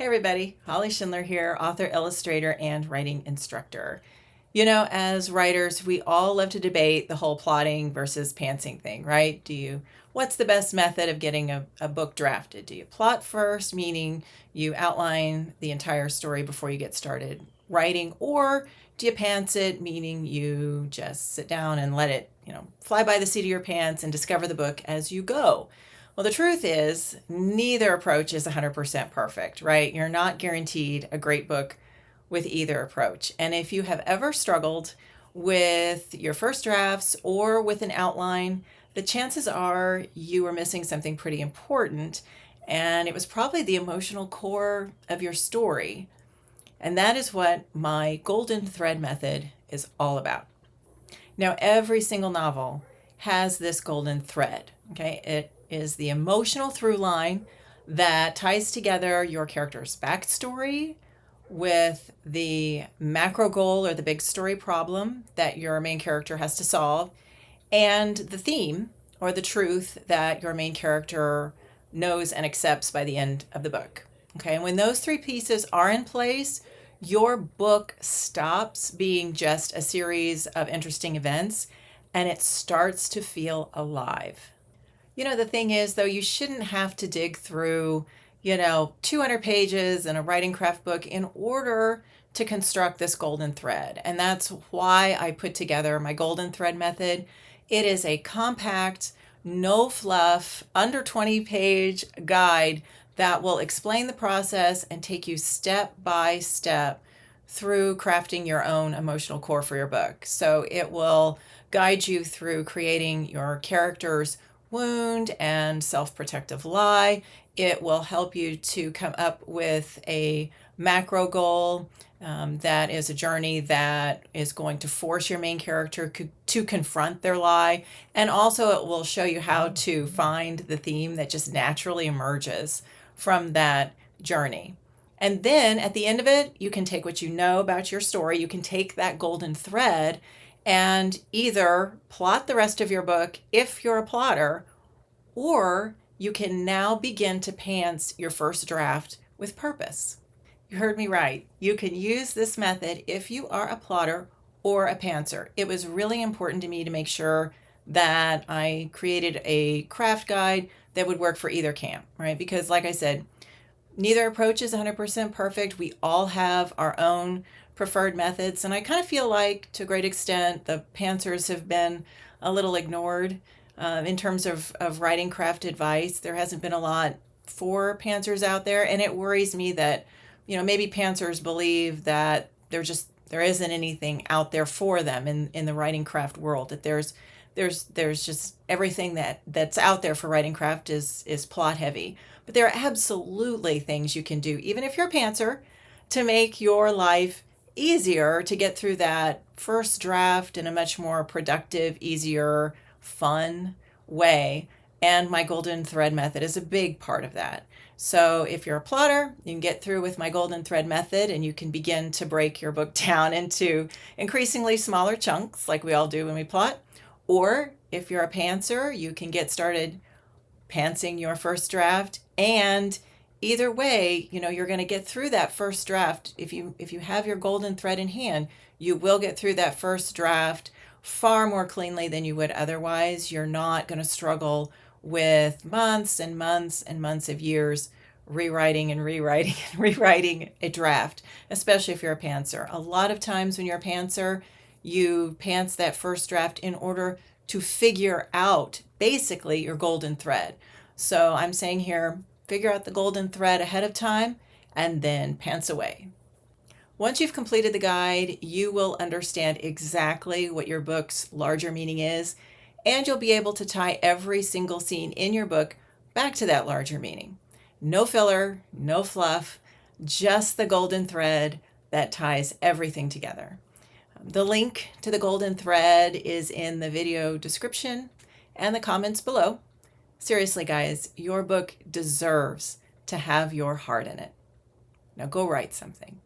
Hey everybody, Holly Schindler here, author, illustrator, and writing instructor. You know, as writers, we all love to debate the whole plotting versus pantsing thing, right? What's the best method of getting a book drafted? Do you plot first, meaning you outline the entire story before you get started writing, or do you pants it, meaning you just sit down and let it, fly by the seat of your pants and discover the book as you go? Well, the truth is, neither approach is 100% perfect, right? You're not guaranteed a great book with either approach. And if you have ever struggled with your first drafts or with an outline, the chances are you were missing something pretty important, and it was probably the emotional core of your story. And that is what my golden thread method is all about. Now, every single novel has this golden thread, okay? It is the emotional through line that ties together your character's backstory with the macro goal or the big story problem that your main character has to solve, and the theme or the truth that your main character knows and accepts by the end of the book. Okay, and when those three pieces are in place, your book stops being just a series of interesting events and it starts to feel alive. The thing is, though, you shouldn't have to dig through, 200 pages in a writing craft book in order to construct this golden thread. And that's why I put together my golden thread method. It is a compact, no fluff, under 20-page guide that will explain the process and take you step by step through crafting your own emotional core for your book. So it will guide you through creating your character's wound and self-protective lie. It will help you to come up with a macro goal that is a journey that is going to force your main character to confront their lie. And also it will show you how to find the theme that just naturally emerges from that journey. And then at the end of it, you can take what you know about your story, you can take that golden thread and either plot the rest of your book if you're a plotter, or you can now begin to pants your first draft with purpose. You heard me right. You can use this method if you are a plotter or a pantser. It was really important to me to make sure that I created a craft guide that would work for either camp, right? Because like I said, neither approach is 100% perfect. We all have our own preferred methods. And I kind of feel like, to a great extent, the pantsers have been a little ignored in terms of writing craft advice. There hasn't been a lot for pantsers out there. And it worries me that, maybe pantsers believe that there isn't anything out there for them in the writing craft world, that there's just everything that's out there for writing craft is plot heavy. But there are absolutely things you can do, even if you're a pantser, to make your life easier to get through that first draft in a much more productive, easier, fun way. And my golden thread method is a big part of that. So if you're a plotter, you can get through with my golden thread method and you can begin to break your book down into increasingly smaller chunks like we all do when we plot. Or if you're a pantser, you can get started pantsing your first draft. And either way, you're going to get through that first draft. If you have your golden thread in hand, you will get through that first draft far more cleanly than you would otherwise. You're not going to struggle with months and months and months of years rewriting and rewriting and rewriting a draft, especially if you're a pantser. A lot of times when you're a pantser, you pants that first draft in order to figure out basically your golden thread. So I'm saying here, figure out the golden thread ahead of time and then pants away. Once you've completed the guide, you will understand exactly what your book's larger meaning is, and you'll be able to tie every single scene in your book back to that larger meaning. No filler, no fluff, just the golden thread that ties everything together. The link to the golden thread is in the video description and the comments below. Seriously, guys, your book deserves to have your heart in it. Now go write something.